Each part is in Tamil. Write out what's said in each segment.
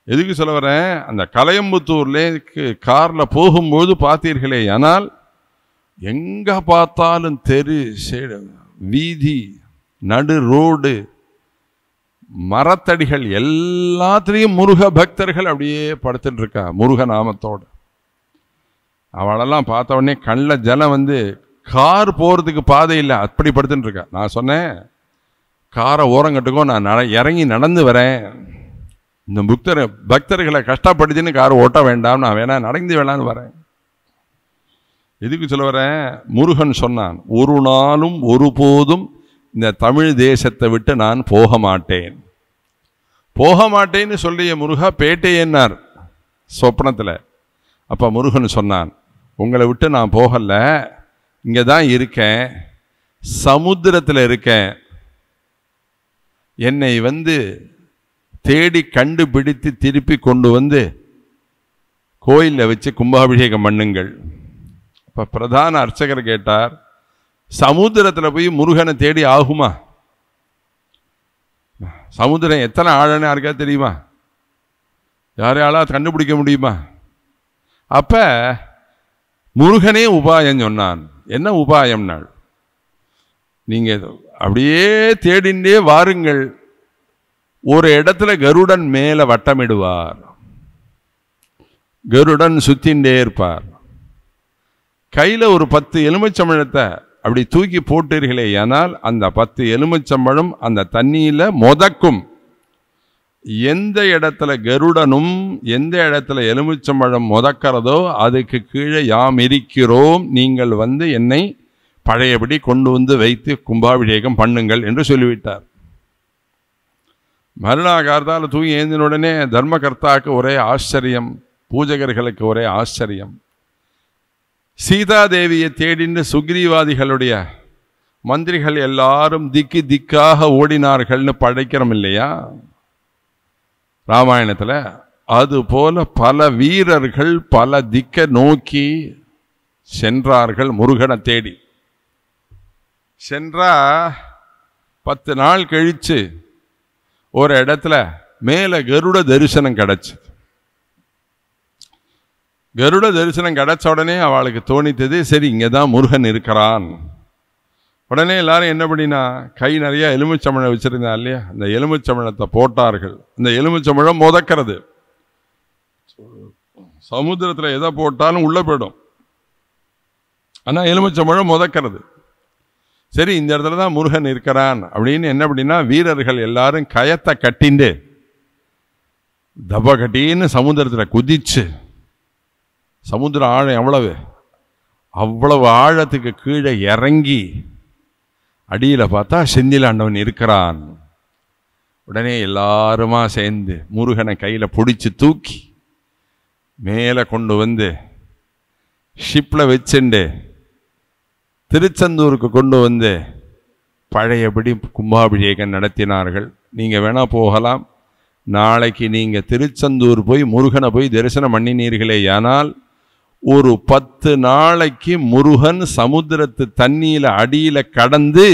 எதுக்கு சொல்ல வரேன், அந்த கலையம்புத்தூர்ல கார்ல போகும்போது பார்த்தீர்களே, ஆனால் எங்க பார்த்தாலும் தெரு, வீதி, நடு ரோடு, மரத்தடிகள் எல்லாத்திலையும் முருக பக்தர்கள் அப்படியே படுத்துட்டு இருக்கா முருக நாமத்தோடு. அவளெல்லாம் பார்த்த உடனே கண்ணில் ஜலம் வந்து, கார் போகிறதுக்கு பாதை இல்லை, அப்படி படுத்துட்டு இருக்கா. நான் சொன்னேன், காரை ஓரங்கட்டுக்கோ, நான் இறங்கி நடந்து வரேன், இந்த பக்தர்களை கஷ்டப்படுத்தின்னு கார் ஓட்ட வேண்டாம், நான் வேணா நடந்து வேணான்னு வரேன். எதுக்கு சொல்ல வரேன், முருகன் சொன்னான், ஒரு நாளும் ஒருபோதும் இந்த தமிழ் தேசத்தை விட்டு நான் போக மாட்டேன். போக மாட்டேன்னு சொல்லிய முருகா பேட்டையன்னார் சொப்னத்தில். அப்போ முருகன் சொன்னான், உங்களை விட்டு நான் போகல, இங்கே தான் இருக்கேன், சமுத்திரத்தில் இருக்கேன், என்னை வந்து தேடி கண்டுபிடித்து திருப்பி கொண்டு வந்து கோயிலில் வச்சு கும்பாபிஷேகம் பண்ணுங்கள். இப்போ பிரதான அர்ச்சகர் கேட்டார், சமுத்திரத்தில் போய் முருகனை தேடி ஆகுமா? சமுத்திரம் எத்தனை ஆழன்னு யாருக்கா தெரியுமா? யாரையால கண்டுபிடிக்க முடியுமா? அப்ப முருகனே உபாயம் சொன்னான். என்ன உபாயம்னாள், நீங்க அப்படியே தேடிண்டே வாருங்கள், ஒரு இடத்துல கருடன் மேல வட்டமிடுவார், கருடன் சுத்தின்றே இருப்பார், கையில ஒரு 10 எலுமிச்சம்பழத்தை அப்படி தூக்கி போட்டீர்களே, ஆனால் அந்த 10 எலுமிச்சம்பழம் அந்த தண்ணியில முதக்கும். எந்த இடத்துல கருடனும் எந்த இடத்துல எலுமிச்சம்பழம் முதக்கிறதோ அதுக்கு கீழே யாம் இருக்கிறோம், நீங்கள் வந்து என்னை பழையபடி கொண்டு வந்து வைத்து கும்பாபிஷேகம் பண்ணுங்கள் என்று சொல்லிவிட்டார். மறுநாள் கார்த்தால தூங்கி ஏந்தின உடனே தர்மகர்த்தாவுக்கு ஒரே ஆச்சரியம், பூஜகர்களுக்கு ஒரே ஆச்சரியம். சீதாதேவியை தேடிண்டு சுக்ரீவாதிகளுடைய மந்திரிகள் எல்லாரும் திக்கு திக்காக ஓடினார்கள்னு படைக்கிறோம் இல்லையா ராமாயணத்தில்? அது போல பல வீரர்கள் பல திக்க நோக்கி சென்றார்கள் முருகனை தேடி. சென்றா 10 நாள் கழிச்சு ஒரு இடத்துல மேல கருட தரிசனம் கிடைச்சு. கருட தரிசனம் கிடைச்ச உடனே அவளுக்கு தோணித்தது, சரி இங்கதான் முருகன் இருக்கிறான். உடனே எல்லாரும் என்ன பண்ணினா, கை நிறைய எலுமிச்சம்பழம் வச்சிருந்தா இல்லையா, அந்த எலுமிச்சம்பழத்தை போட்டார்கள். அந்த எலுமிச்சம்பழம் முதக்கிறது. சமுத்திரத்துல எதை போட்டாலும் உள்ள போயிடும், ஆனா எலுமிச்சம்பழம் முதக்கிறது. சரி இந்த இடத்துல தான் முருகன் இருக்கிறான் அப்படின்னு என்ன அப்படின்னா, வீரர்கள் எல்லாரும் கயத்தை கட்டிண்டு தப கட்டின்னு சமுத்திரத்தில் குதிச்சு, சமுத்திர ஆழம் எவ்வளவு, அவ்வளவு ஆழத்துக்கு கீழே இறங்கி அடியில் பார்த்தா செந்திலாண்டவன் இருக்கிறான். உடனே எல்லாருமா சேர்ந்து முருகனை கையில் பிடிச்சி தூக்கி மேலே கொண்டு வந்து ஷிப்பில் வச்சுண்டு திருச்செந்தூருக்கு கொண்டு வந்து பழையபடி கும்பாபிஷேகம் நடத்தினார்கள். நீங்கள் வேணா போகலாம். நாளைக்கு நீங்கள் திருச்செந்தூர் போய் முருகனை போய் தரிசனம் பண்ணினீர்களே, ஆனால் ஒரு 10 நாளைக்கு முருகன் சமுத்திரத்து தண்ணியில அடியில கடந்து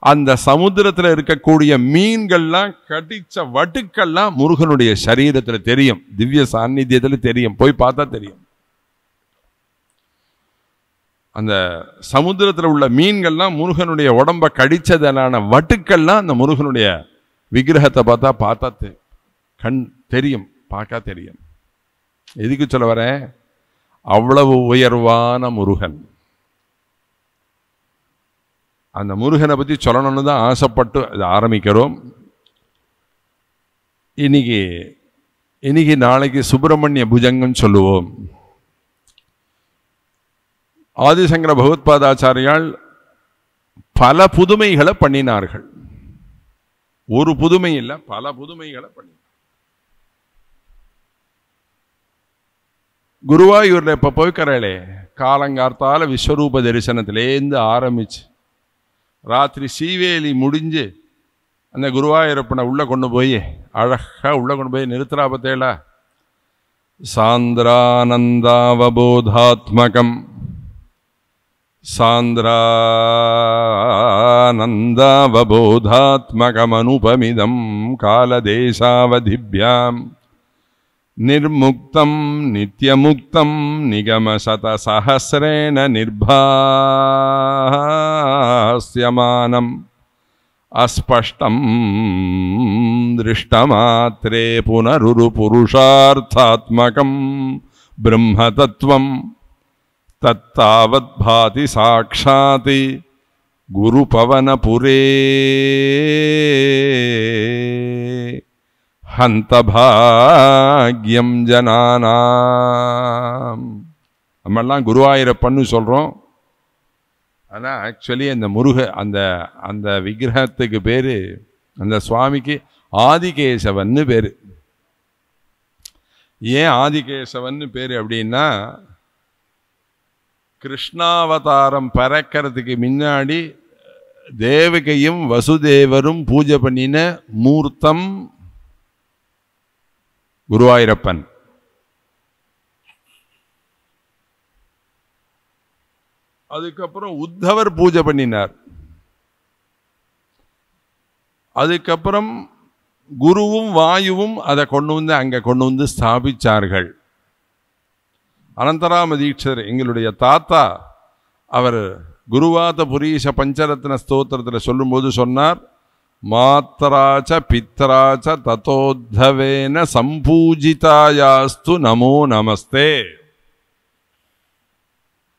அந்த சமுத்திரத்தில் இருக்கக்கூடிய மீன்கள்லாம் கடிச்ச வட்டுக்கள்லாம் முருகனுடைய சரீரத்தில் தெரியும், திவ்ய சாநித்தியத்தில் தெரியும், போய் பார்த்தா தெரியும். அந்த சமுத்திரத்தில் உள்ள மீன்கள்லாம் முருகனுடைய உடம்ப கடிச்சதனான வட்டுக்கள்லாம் அந்த முருகனுடைய விக்கிரகத்தை பார்த்தா கண் தெரியும், பார்க்க தெரியும். எதுக்கு சொல்ல வரேன், அவ்வளவு உயர்வான முருகன். அந்த முருகனை பற்றி சொல்லணும்னு தான் ஆசைப்பட்டு அதை ஆரம்பிக்கிறோம். இன்னைக்கு நாளைக்கு சுப்பிரமணிய புஜங்கம் சொல்லுவோம். ஆதிசங்கர பகவத்பாதாச்சாரியால் பல புதுமைகளை பண்ணினார்கள். ஒரு புதுமை இல்லை, பல புதுமைகளை பண்ணி. குருவாயூர்ல இப்ப போய்க்கிறே, காலங்கார்த்தால விஸ்வரூப தரிசனத்திலேருந்து ஆரம்பிச்சு ராத்திரி சீவேலி முடிஞ்சு அந்த குருவாயூரப்பனை உள்ள கொண்டு போய் அழகா உள்ள கொண்டு போய் நிறுத்துறா பத்தேல. சாந்திரானந்தாவபோதாத்மகம் சாந்திரானந்தாவபோதாத்மகமனுபமிதம் காலதேசாவதிभ्याம் நிர்முக்தம் நித்யமுக்தம் நிகமசதசஹஸ்ரேண நிர்பாஸ்யமானம் அஸ்பஷ்டம் திருஷ்டமாத்ரே புனருரு புருஷார்த்தாத்மகம் பிரம்மதத்வம் தத்தாவத் பாதி சாக்ஷாத் குருபவனபுரே ஹந்தபாக்யம் ஜனானாம். நம்மெல்லாம் குருவாயூரப்பன்னு சொல்கிறோம். ஆனால் ஆக்சுவலி அந்த அந்த விக்கிரகத்துக்கு பேர், அந்த சுவாமிக்கு ஆதிகேசவன்னு பேர். ஏன் ஆதிகேசவன்னு பேர் அப்படின்னா, கிருஷ்ணாவதாரம் பறக்கிறதுக்கு முன்னாடி தேவகையும் வசுதேவரும் பூஜை பண்ணின மூர்த்தம் குருவாயூரப்பன். அதுக்கப்புறம் உத்தவர் பூஜை பண்ணினார். அதுக்கப்புறம் குருவும் வாயுவும் அதை அங்கே கொண்டு வந்து ஸ்தாபிச்சார்கள். அனந்தராம தீட்சர் எங்களுடைய தாத்தா, அவர் குருவாத புரீஷ பஞ்சரத்ன ஸ்தோத்திரத்தில் சொல்லும்போது சொன்னார், மாத்ராச்ச பித்ராச்ச ததோத்தவேன சம்பூஜிதாயாஸ்து நமோ நமஸ்தே.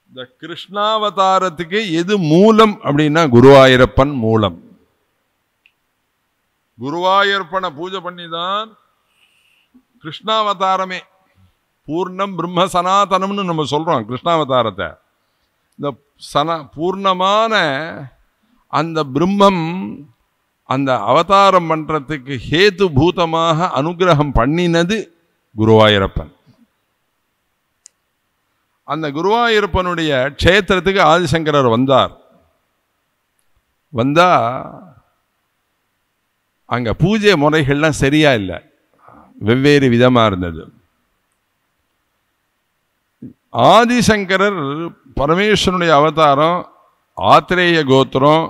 இந்த கிருஷ்ணாவதாரத்துக்கு எது மூலம் அப்படின்னா குருவாயூரப்பன் மூலம். குருவாயூரப்பனை பூஜை பண்ணிதான் கிருஷ்ணாவதாரமே. பூர்ணம் பிரம்ம சனாதனம்னு நம்ம சொல்றோம் கிருஷ்ணாவதாரத்தை. இந்த பூர்ணமான அந்த பிரம்மம் அந்த அவதாரம் பண்றதுக்கு ஹேது பூதமாக அனுகிரகம் பண்ணினது குருவாயூரப்பன். அந்த குருவாயூரப்பனுடைய க்ஷேத்திரத்துக்கு ஆதிசங்கரர் வந்தா அங்க பூஜை முறைகள்லாம் சரியா இல்லை, வெவ்வேறு விதமா இருந்தது. ஆதிசங்கரர் பரமேஸ்வரனுடைய அவதாரம், ஆத்திரேய கோத்திரம்,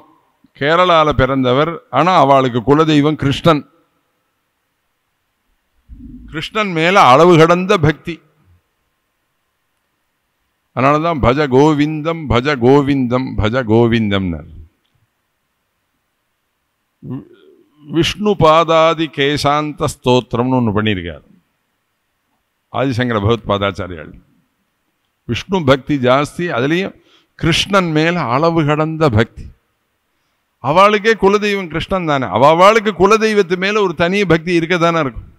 கேரளால பிறந்தவர். ஆனா அவளுக்கு குலதெய்வம் கிருஷ்ணன். கிருஷ்ணன் மேல அளவு கடந்த பக்தி. அதனாலதான் பஜ கோவிந்தம் பஜ கோவிந்தம் பஜ கோவிந்தம். விஷ்ணு பாதாதி கேசாந்த ஸ்தோத்திரம்னு ஒன்று பண்ணியிருக்கார் ஆதிசங்கர பகவத் பாதாச்சாரியால். விஷ்ணு பக்தி ஜாஸ்தி, அதுலேயும் கிருஷ்ணன் மேல அளவு கடந்த பக்தி. அவளுக்கே குலதெய்வம் கிருஷ்ணன் தானே, அவளுக்கு குலதெய்வத்து மேல ஒரு தனி பக்தி இருக்க தானே இருக்கும்.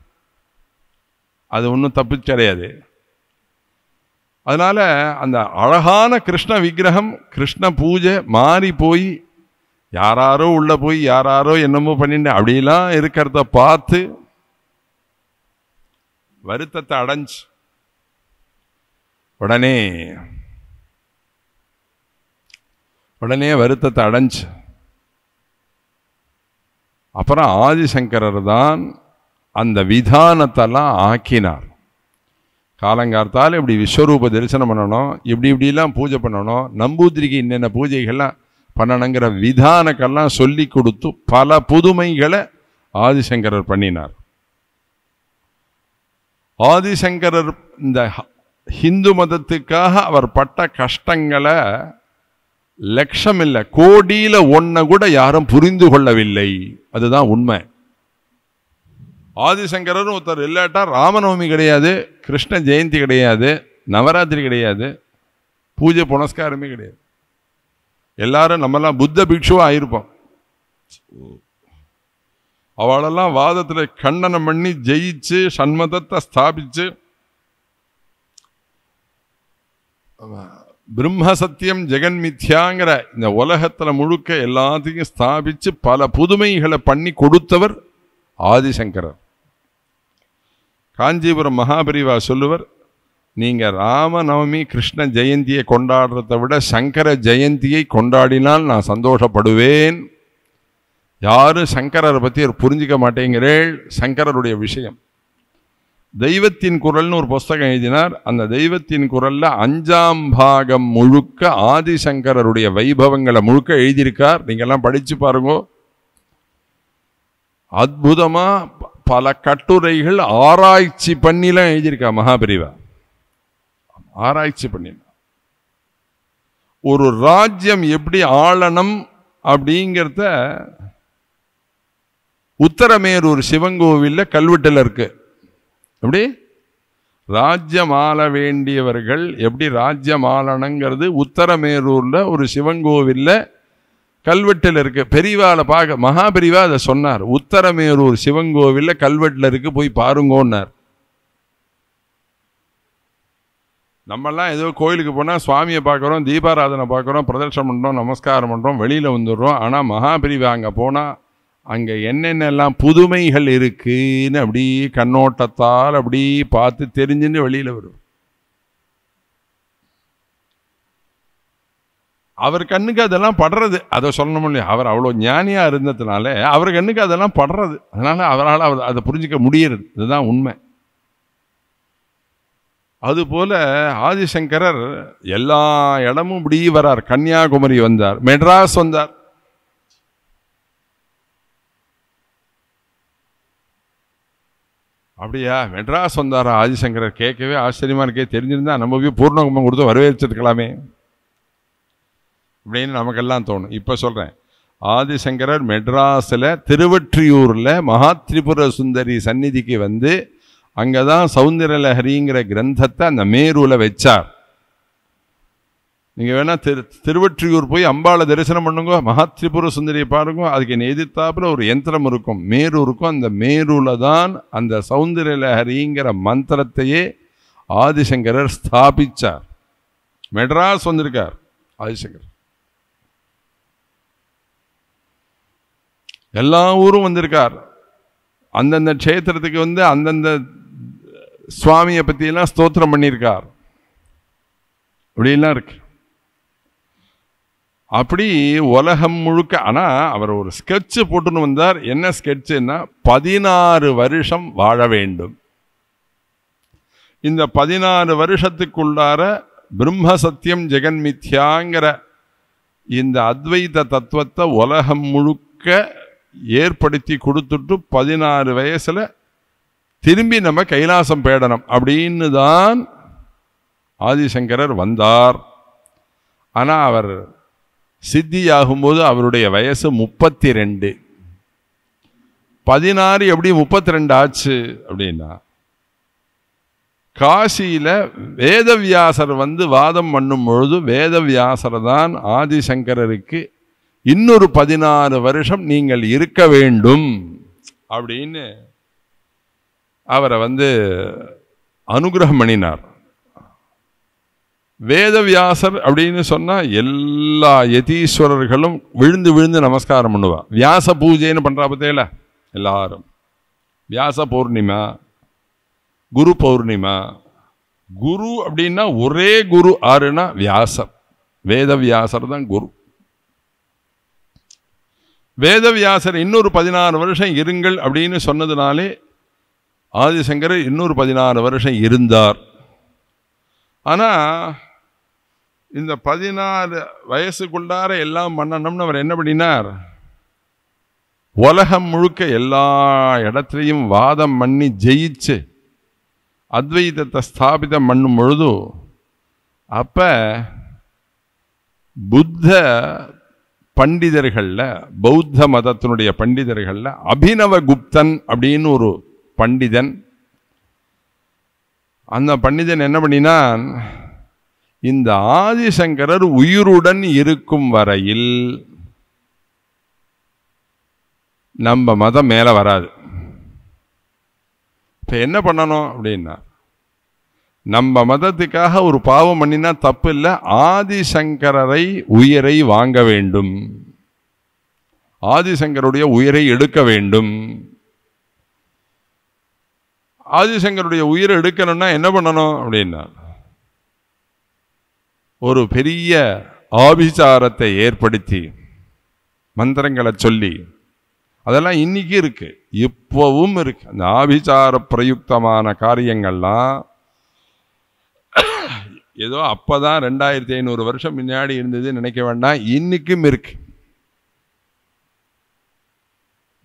அது ஒன்றும் தப்பு கிடையாது. அதனால அந்த அழகான கிருஷ்ண விக்கிரகம், கிருஷ்ண பூஜை மாறி போய் யாராரோ உள்ள போய் யாராரோ என்னமோ பண்ணிட்டு அப்படிலாம் இருக்கிறத பார்த்து வருத்தத்தை அடைஞ்சு உடனே வருத்தத்தை அடைஞ்சு அப்புறம் ஆதிசங்கரர் தான் அந்த விதானத்தெல்லாம் ஆக்கினார். காலங்கார்த்தால் இப்படி விஸ்வரூப தரிசனம் பண்ணணும், இப்படிலாம் பூஜை பண்ணணும், நம்பூதிரிக்கு என்னென்ன பூஜைகள்லாம் பண்ணணுங்கிற விதானக்கெல்லாம் சொல்லி கொடுத்து பல புதுமைகளை ஆதிசங்கரர் பண்ணினார். ஆதிசங்கரர் இந்த ஹிந்து மதத்துக்காக அவர் பட்ட கஷ்டங்களை லட்சம் இல்லை, கோடியில ஒன்ன கூட யாரும் புரிந்து கொள்ளவில்லை. அதுதான் உண்மை. ஆதிசங்கரர் ஒருத்தர் இல்லாட்டா ராமநவமி கிடையாது, கிருஷ்ண ஜெயந்தி கிடையாது, நவராத்திரி கிடையாது, பூஜை புனஸ்காரமே கிடையாது. எல்லாரும் நம்மெல்லாம் புத்த பிக்ஷுவா ஆயிருப்போம். அவளெல்லாம் வாதத்தில் கண்டனம் பண்ணி ஜெயிச்சு சண்மதத்தை ஸ்தாபிச்சு பிரம்ம சத்தியம் ஜெகன் மித்யாங்கிற இந்த உலகத்தில் முழுக்க எல்லாத்தையும் ஸ்தாபிச்சு பல புதுமைகளை பண்ணி கொடுத்தவர் ஆதிசங்கரர். காஞ்சிபுரம் மகாபரிவா சொல்லுவர், நீங்க ராமநவமி கிருஷ்ண ஜெயந்தியை கொண்டாடுறதை விட சங்கர ஜெயந்தியை கொண்டாடினால் நான் சந்தோஷப்படுவேன். யாரும் சங்கரரை பற்றி புரிஞ்சிக்க மாட்டேங்கிறேள். சங்கரருடைய விஷயம் தெய்வத்தின் குரல்னு ஒரு புஸ்தகம் எழுதினார். அந்த தெய்வத்தின் குரல்ல 5ஆம் பாகம் முழுக்க ஆதிசங்கரருடைய வைபவங்களை முழுக்க எழுதியிருக்கார். நீங்கெல்லாம் படிச்சு பாருங்க. அற்புதமா பல கட்டுரைகள் ஆராய்ச்சி பண்ணிலாம் எழுதியிருக்கா மகாபெரிவா. ஆராய்ச்சி பண்ணி ஒரு ராஜ்யம் எப்படி ஆளணும் அப்படிங்கிறத உத்தரமேரூர் சிவங்கோவில்ல கல்வெட்டுல இருக்கு. எப்படி ராஜ்யம் ஆள வேண்டியவர்கள் எப்படி ராஜ்யம் ஆளணுங்கிறது உத்தரமேரூர்ல ஒரு சிவங்கோவில்ல கல்வெட்டுல இருக்கு. பெரியவாளை பார்க்க மகாபெரிவா அதை சொன்னார். உத்தரமேரூர் சிவங்கோவில்ல கல்வெட்டுல இருக்கு, போய் பாருங்கன்னார். நம்மெல்லாம் ஏதோ கோயிலுக்கு போனால் சுவாமியை பார்க்குறோம், தீபாராதனை பார்க்குறோம், பிரதட்சணம் பண்ணுறோம், நமஸ்காரம் பண்ணுறோம், வெளியில் வந்துடுறோம். ஆனால் மகாபெரிவா அங்கே போனால் அங்கே என்னென்னலாம் புதுமைகள் இருக்குன்னு அப்படி கண்ணோட்டத்தால் அப்படி பார்த்து தெரிஞ்சுன்னு வெளியில் வரும். அவர் கண்ணுக்கு அதெல்லாம் படுறது. அதை சொல்லணும் இல்லையா, அவர் அவ்வளோ ஞானியாக இருந்ததுனால அவர் கண்ணுக்கு அதெல்லாம் படுறது. அதனால் அவரால் அதை புரிஞ்சிக்க முடியறது. இதுதான் உண்மை. அதுபோல ஆதிசங்கரர் எல்லா இடமும் இப்படி வரார். கன்னியாகுமரி வந்தார், மெட்ராஸ் வந்தார். அப்படியா, மெட்ராஸ் வந்தாரா ஆதிசங்கரர்? கேட்கவே ஆச்சரியமா இருக்கே. தெரிஞ்சிருந்தா நம்ம போய் பூர்ணகுமம் கொடுத்து வரவேற்றிருக்கலாமே அப்படின்னு நமக்கெல்லாம் தோணும். இப்ப சொல்றேன், ஆதிசங்கரர் மெட்ராஸில் திருவொற்றியூர்ல மகாத்ரிபுர சுந்தரி சந்நிதிக்கு வந்து அங்கதான் சௌந்தரலஹரிங்கிற கிரந்தத்தை அந்த மேரூல வச்சார். நீங்க வேணா திருவொற்றியூர் போய் அம்பாளை தரிசனம் பண்ணுங்க, மகாத்ரிபுர சுந்தரியை பாருங்க. அதுக்கு எதிர்த்தாப்புல ஒரு யந்திரம் இருக்கும், மேரு இருக்கும். அந்த மேருல தான் அந்த சௌந்தரலஹரிங்கிற மந்திரத்தையே ஆதிசங்கரர் ஸ்தாபிச்சார். மெட்ராஸ் வந்திருக்கார் ஆதிசங்கர். எல்லா ஊரும் வந்திருக்கார். அந்தந்த க்ஷேத்திரத்துக்கு வந்து அந்தந்த சுவாமியை பற்றியெல்லாம் ஸ்தோத்திரம் பண்ணியிருக்கார். அப்படிலாம் இருக்கு. அப்படி உலகம் முழுக்க. ஆனால் அவர் ஒரு ஸ்கெட்சு போட்டுன்னு வந்தார். என்ன ஸ்கெட்சுன்னா 16 வருஷம் வாழ வேண்டும். இந்த 16 வருஷத்துக்குள்ளார பிரம்ம சத்தியம் ஜெகன்மித்யாங்கிற இந்த அத்வைத தத்துவத்தை உலகம் முழுக்க ஏற்படுத்தி கொடுத்துட்டு 16 வயசுல திரும்பி நம்ம கைலாசம் பேடணும் அப்படின்னு தான் ஆதிசங்கரர் வந்தார். ஆனால் அவர் சித்தியாகும்போது அவருடைய வயசு 32. 16 எப்படி 32 ஆச்சு அப்படின்னா, காசியில வேதவியாசர் வந்து வாதம் பண்ணும் பொழுது வேதவியாசர் தான் ஆதிசங்கரருக்கு இன்னொரு 16 வருஷம் நீங்கள் இருக்க வேண்டும் அப்படின்னு அவரை வந்து அனுகிரகம் பண்ணினார். வேதவியாசர் அப்படின்னு சொன்னா எல்லா யதீஸ்வரர்களும் விழுந்து விழுந்து நமஸ்காரம் பண்ணுவா. வியாச பூஜைன்னு பண்றா பத்தேல எல்லாரும். வியாச பௌர்ணிமா, குரு பௌர்ணிமா. குரு அப்படின்னா ஒரே குரு ஆறுனா வியாசர். வேதவியாசர் தான் குரு. வேதவியாசர் இன்னொரு 16 வருஷம் இருங்கள் அப்படின்னு சொன்னதுனாலே ஆதிசங்கரர் இன்னொரு 16 வருஷம் இருந்தார். ஆனா இந்த 16 வயசுக்குள்ளார எல்லாம் பண்ணணும்னு அவர் என்ன பண்ணினார், உலகம் முழுக்க எல்லா இடத்துலையும் வாதம் பண்ணி ஜெயிச்சு அத்வைதத்தை ஸ்தாபிதம் பண்ணும் பொழுது அப்ப புத்த பண்டிதர்கள்ல, பௌத்த மதத்தினுடைய பண்டிதர்கள்ல அபினவ குப்தன் அப்படின்னு ஒரு பண்டிதன். அந்த பண்டிதன் என்ன பண்ணினான், இந்த ஆதிசங்கரர் உயிருடன் இருக்கும் வரையில் நம்ம மதம் மேல வராது. இப்ப என்ன பண்ணணும் அப்படின்னா, நம்ம மதத்துக்காக ஒரு பாவம் பண்ணினா தப்பு இல்லை, ஆதிசங்கரரை உயிரை வாங்க வேண்டும், ஆதிசங்கருடைய உயிரை எடுக்க வேண்டும். ஆதிசங்கருடைய உயிரை எடுக்கணும்னா என்ன பண்ணணும் அப்படின்னா, ஒரு பெரிய ஆபிசாரத்தை ஏற்படுத்தி மந்திரங்களை சொல்லி அதெல்லாம் இன்னைக்கு இருக்கு, இப்பவும் இருக்கு. அந்த ஆபிசார பிரயுக்தமான காரியங்கள்லாம் ஏதோ அப்பதான் 2500 வருஷம் முன்னாடி இருந்தது நினைக்க வேண்டாம், இன்னைக்கும் இருக்கு.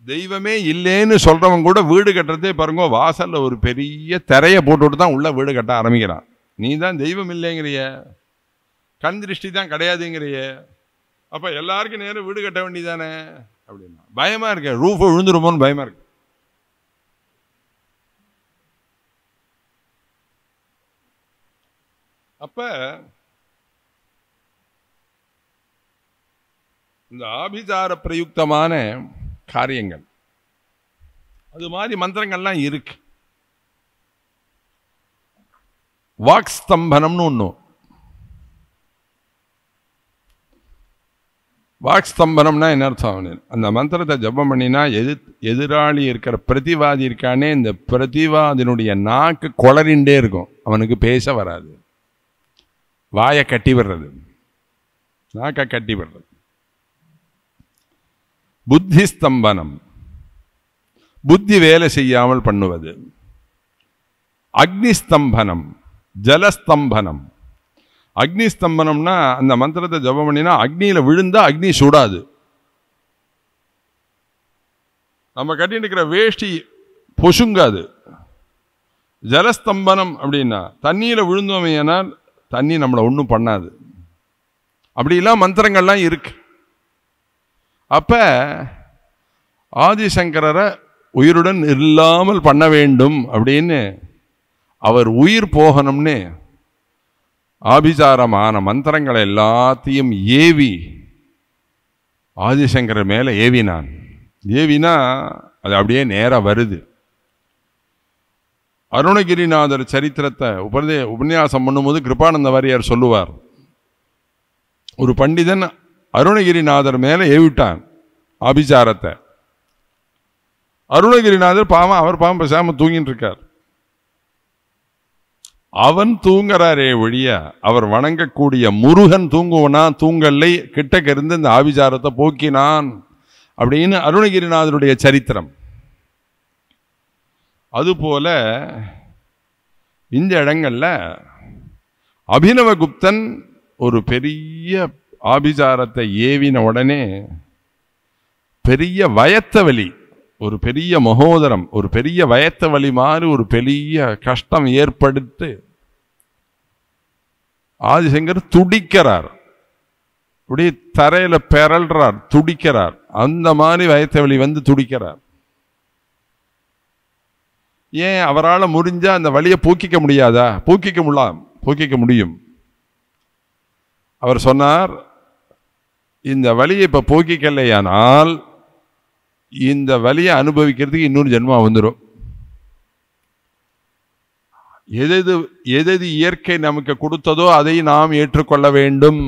தெய்வமே இல்லைன்னு சொல்றவங்க கூட வீடு கட்டுறதே பாருங்க, வாசல்ல ஒரு பெரிய திரைய போட்டுவிட்டு தான் உள்ள வீடு கட்ட ஆரம்பிக்கிறான். நீ தான் தெய்வம் இல்லைங்கிறிய, கண் திருஷ்டி தான் கிடையாதுங்கிறிய, அப்ப எல்லாருக்கும் நேரம் வீடு கட்ட வேண்டியதானே அப்படின்னா பயமா இருக்கு, ரூஃப் விழுந்துருமோன்னு பயமா இருக்கு. அப்ப இந்த ஆபிசார பிரயுக்தமான காரியங்கள் அது மாதிரி மந்திரங்கள்லாம் இருக்கு. வாக் ஸ்தம்பனம்னு ஒண்ணு. வாக் ஸ்தம்பனம்னா என்ன அர்த்தம்? அந்த மந்திரத்தை ஜபம் பண்ணினா எதிராளி இருக்கிற பிரதிவாதி இருக்கானே, இந்த பிரதிவாதினுடைய நாக்கு கொளறிண்டே இருக்கும், அவனுக்கு பேச வராது, வாயை கட்டி விடுறது, நாக்க கட்டி விடுறது. புத்தி ஸ்தம்பனம், புத்தி வேலை செய்யாமல் பண்ணுவது. அக்னி ஸ்தம்பனம், ஜலஸ்தம்பனம். அக்னி ஸ்தம்பனம்னா அந்த மந்திரத்தை ஜபம் பண்ணினா அக்னியில விழுந்தா அக்னி சுடாது. நம்ம கட்டிட்டு இருக்கிற வேஷ்டி பொசுங்காது. ஜலஸ்தம்பனம் அப்படின்னா தண்ணியில விழுந்தோமே, ஏனால் தண்ணி நம்மளை ஒன்றும் பண்ணாது. அப்படிலாம் மந்திரங்கள்லாம் இருக்கு. அப்ப ஆதிசங்கரரை உயிருடன் இல்லாமல் பண்ண வேண்டும் அப்படின்னு, அவர் உயிர் போகணும்னு ஆபிசாரமான மந்திரங்களை எல்லாத்தையும் ஏவி ஆதிசங்கரர் மேல ஏவினான். ஏவினா அது அப்படியே நேரா வருது. அருணகிரிநாதர் சரித்திரத்தை உபன்யாசம் பண்ணும்போது கிருபானந்த வாரியார் சொல்லுவார், ஒரு பண்டிதன் அருணகிரிநாதர் மேல ஏவிட்டான் ஆபிசாரத்தை. அருணகிரிநாதர் பாவம், அவர் பாவம் பேசாம தூங்கிட்டு இருக்கார். அவன் தூங்குறாரே ஒழிய அவர் வணங்கக்கூடிய முருகன் தூங்குவனா தூங்கலை, கிட்டக்க இருந்து இந்த ஆபிசாரத்தை போக்கினான் அப்படின்னு அருணகிரிநாதருடைய சரித்திரம். அதுபோல இந்த இடங்கள்ல அபினவகுப்தன் ஒரு பெரிய ஆபிசாரத்தை ஏவின உடனே பெரிய வயத்த வலி, ஒரு பெரிய மகோதரம், ஒரு பெரிய வயத்த வலி மாதிரி ஒரு பெரிய கஷ்டம் ஏற்படுத்து ஆதிசங்கர் துடிக்கிறார், அப்படி தரையில பெறல்றார், துடிக்கிறார். அந்த மாதிரி வயத்த வலி வந்து துடிக்கிறார். ஏன் அவரால் முடிஞ்சா அந்த வலியை போக்கிக்க முடியாதா? போக்கிக்க முடியும். அவர் சொன்னார், இந்த வலியை இப்ப போக்கிக்கலையானால் இந்த வலியை அனுபவிக்கிறதுக்கு இன்னொரு ஜென்மா வந்துடும். எது இயற்கை நமக்கு கொடுத்ததோ அதை நாம் ஏற்றுக்கொள்ள வேண்டும்.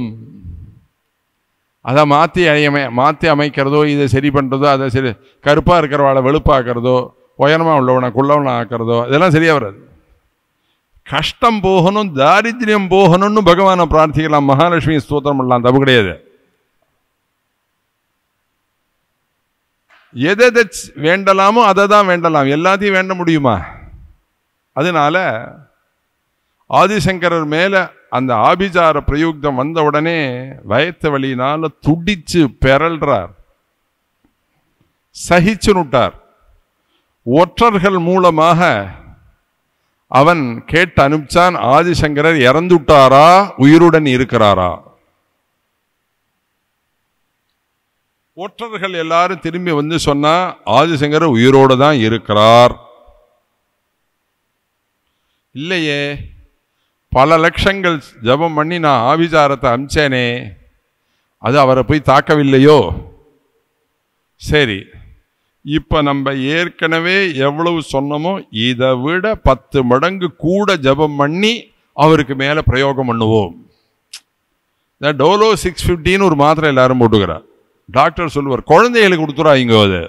அதை மாற்றி அமைக்கிறதோ, இதை சரி பண்றதோ, அதை சரி கருப்பா இருக்கிறவாளை வெளுப்பாக்குறதோ, உயரமா உள்ளவனை குள்ளவனை ஆக்கிறதோ, இதெல்லாம் சரியா வராது. கஷ்டம் போகணும், தாரித்யம் போகணும்னு பகவானை பிரார்த்திக்கலாம், மகாலட்சுமி ஸ்தோத்திரம் பண்ணலாம், தப்பு கிடையாது. எதை வேண்டலாமோ அதை தான் வேண்டலாம், எல்லாத்தையும் வேண்ட முடியுமா? அதனால ஆதிசங்கரர் மேல அந்த ஆபிசார பிரயுக்தம் வந்த உடனே வயத்த வழியினால துடிச்சு பெறல்றார், சகிச்சுனுட்டார். ஒற்றர்கள் மூலமாக அவன் கேட்டு அனுப்பிச்சான், ஆதிசங்கரர் இறந்துட்டாரா உயிருடன் இருக்கிறாரா? ஒற்றர்கள் எல்லாரும் திரும்பி வந்து சொன்னா ஆதிசங்கரர் உயிரோடு தான் இருக்கிறார். இல்லையே, பல லட்சங்கள் ஜபம் பண்ணி நான் ஆபிசாரத்தை அமிச்சேனே, அது அவரை போய் தாக்கவில்லையோ? சரி, இப்ப நம்ம ஏற்கனவே எவ்வளவு சொன்னமோ இதை விட 10 மடங்கு கூட ஜபம் பண்ணி அவருக்கு மேல பிரயோகம் பண்ணுவோம். டோலோ 650 ஒரு மாத்திரை எல்லாரும் போட்டுக்கிறார். டாக்டர் சொல்லுவார், குழந்தைகளுக்கு கொடுத்துறாங்க, அது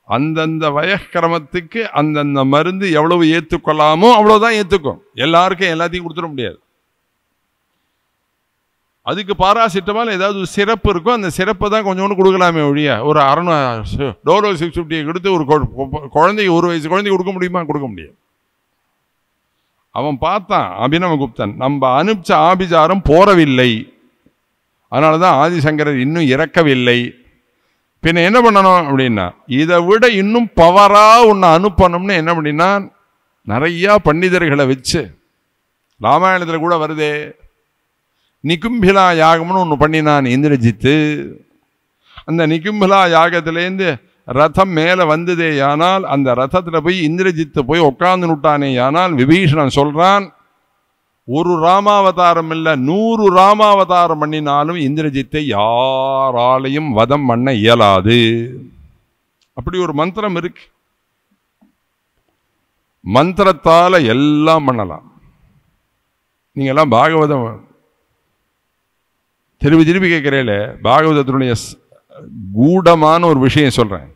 அந்தந்த வயக்கிரமத்துக்கு அந்தந்த மருந்து எவ்வளவு ஏற்றுக்கொள்ளாமோ அவ்வளவுதான் ஏற்றுக்கும். எல்லாருக்கும் எல்லாத்தையும் கொடுத்துட முடியாது. அதுக்கு பாராசிட்டமால் ஏதாவது ஒரு சிறப்பு இருக்கும், அந்த சிறப்பை தான் கொஞ்சோண்டு கொடுக்கலாமே ஒழிய ஒரு டோலோ 650 கொடுத்து ஒரு குழந்தைக்கு 1 வயசு குழந்தைக்கு கொடுக்க முடியுமா? கொடுக்க முடியாது. அவன் பார்த்தான் அபினவகுப்தன், நம்ம அனுப்பிச்ச ஆபிசாரம் போறவில்லை, அதனால தான் ஆதிசங்கரர் இன்னும் இறக்கவில்லை. பின்ன என்ன பண்ணணும் அப்படின்னா, இதை விட இன்னும் பவரா ஒன்று அனுப்பணும்னு என்ன பண்ணினா, நிறையா பண்டிதர்களை வச்சு, ராமாயணத்தில் கூட வருதே, நிகும்பிலா யாகம்னு ஒன்று பண்ணினான் இந்திரஜித்து. அந்த நிகும்பிலா யாகத்திலேருந்து ரதம் மேலே வந்ததே ஆனால், அந்த ரதத்தில் போய் இந்திரஜித்து போய் உட்கார்ந்து நுட்டானே ஆனால், விபீஷணன் சொல்றான், ஒரு ராமாவதாரம் இல்லை 100 ராமாவதாரம் பண்ணினாலும் இந்திரஜித்தை யாராலையும் வதம் பண்ண இயலாது. அப்படி ஒரு மந்திரம் இருக்கு. மந்திரத்தால எல்லாம் பண்ணலாம். நீங்க எல்லாம் பாகவதம் திருப்பி திருப்பி கேட்கிறேல, பாகவதத்தினுடைய கூடமான ஒரு விஷயம் சொல்றேன்.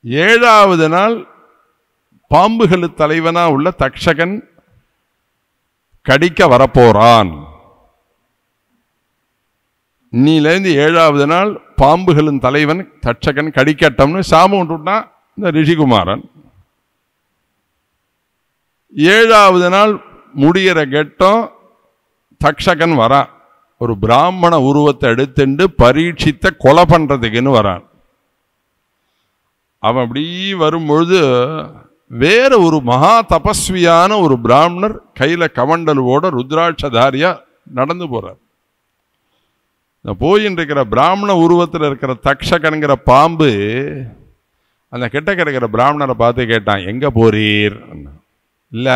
7வது நாள் பாம்புகளு தலைவனா உள்ள தக்ஷகன் கடிக்க வரப்போறான். இன்னிலேருந்து 7வது நாள் பாம்புகளின் தலைவன் தட்சகன் கடிக்கட்டம்னு சாபம் விட்டுட்டான் இந்த ரிஷிகுமாரன். 7வது நாள் முடிகிற கட்டம் தக்ஷகன் வரான். ஒரு பிராமண உருவத்தை எடுத்துட்டு பரீட்சித்த கொலை பண்றதுக்குன்னு வரான். அவன் அப்படி வரும்பொழுது வேற ஒரு மகா தபஸ்வியான ஒரு பிராமணர் கையில கமண்டலுவோட ருத்ராட்சதாரியா நடந்து போறார். போயின்னு இருக்கிற பிராமண உருவத்தில் இருக்கிற தக்ஷகன்கிற பாம்பு அந்த கிட்ட கிடக்கிற பிராமணரை பார்த்து கேட்டான், எங்க போறீர்? இல்ல,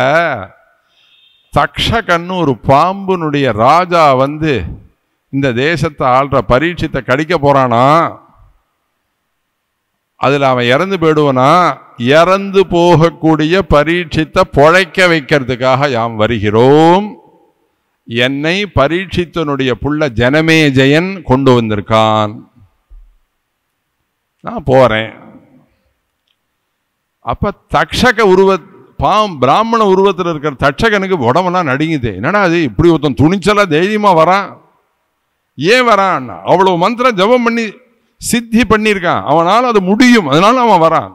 தக்ஷகன்னு ஒரு பாம்புனுடைய ராஜா வந்து இந்த தேசத்தை ஆள்ற பரீட்சித்தை கடிக்க போறானா, அதுல அவன் இறந்து போயிடுவனா, இறந்து போகக்கூடிய பரீட்சித்தை பொழைக்க வைக்கிறதுக்காக யாம் வருகிறோம். என்னை பரீட்சித்தனுடைய புள்ள ஜனமேஜயன் கொண்டு வந்திருக்கான், நான் போறேன். அப்ப தக்ஷக பிராமண உருவத்தில் இருக்கிற தட்சகனுக்கு உடம்பெல்லாம் நடுங்குது. என்னடா அது இப்படி ஒருத்தன் துணிச்சலா தைரியமா வரான், ஏன் வரான்? அவ்வளவு மந்திரம் ஜபம் பண்ணி சித்தி பண்ணியிருக்கான், அவனால் அது முடியும், அதனால அவன் வரான்.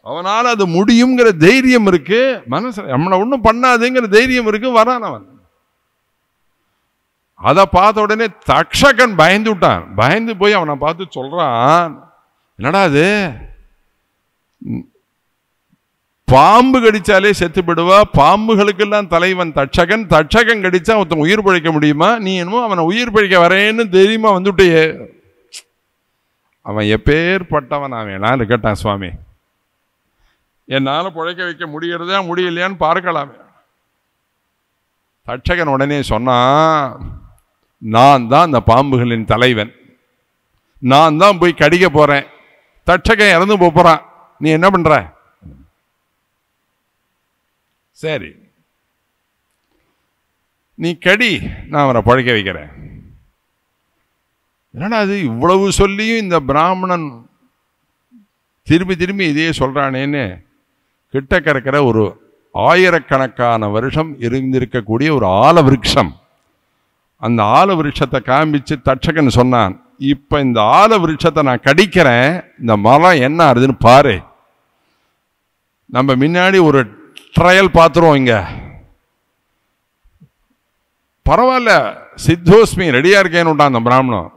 அவனால் அது முடியுங்கிற தைரியம் இருக்கு மனசு, நம்மளை ஒன்றும் பண்ணாதுங்கிற தைரியம் இருக்கு, வரான் அவன். அதை பார்த்த உடனே தக்ஷகன் பயந்து விட்டான். பயந்து போய் அவனை பார்த்து சொல்றான், என்னடா அது, பாம்பு கடிச்சாலே செத்து விடுவா, பாம்புகளுக்கெல்லாம் தலைவன் தட்சகன், தட்சகன் கடிச்சா ஒருத்தன் உயிர் பிழைக்க முடியுமா? நீ என்னமோ அவனை உயிர் பிழைக்க வரேன்னு தெரியுமா வந்துட்டே. அவன் எப்பேற்பட்டவன் வேணாலும் இருக்கட்டான் சுவாமி, என்னால் பிழைக்க வைக்க முடியறதா முடியலையான்னு பார்க்கலாமே. தட்சகன் உடனே சொன்னான், நான் தான் அந்த பாம்புகளின் தலைவன், நான் தான் போய் கடிக்க போறேன், தட்சகன் இறந்து போறான், நீ என்ன பண்ற? சரி, நீ கடி, நான் அவரை பழைக்க வைக்கிறேன். என்னடா அது இவ்வளவு சொல்லியும் இந்த பிராமணன் திரும்பி திரும்பி இதே சொல்றானேன்னு கிட்ட கிடக்கிற ஒரு 1000கணக்கான வருஷம் இருந்திருக்கக்கூடிய ஒரு ஆல விருட்சம், அந்த ஆல விருட்சத்தை காமிச்சு தட்சகன் சொன்னான், இப்ப இந்த ஆல விருட்சத்தை நான் கடிக்கிறேன், இந்த மரம் என்ன ஆறுதுன்னு பாரு. நம்ம முன்னாடி ஒரு ட்ரையல் பார்த்துருவோம், இங்க பரவாயில்ல சித்தோஸ்மி ரெடியா இருக்கேன்னு அந்த பிராமணன்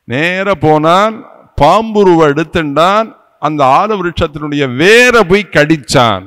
நேர போனான், பாம்புருவ எடுத்துட்டான், அந்த ஆல விருட்சத்தினுடைய வேற போய் கடிச்சான்.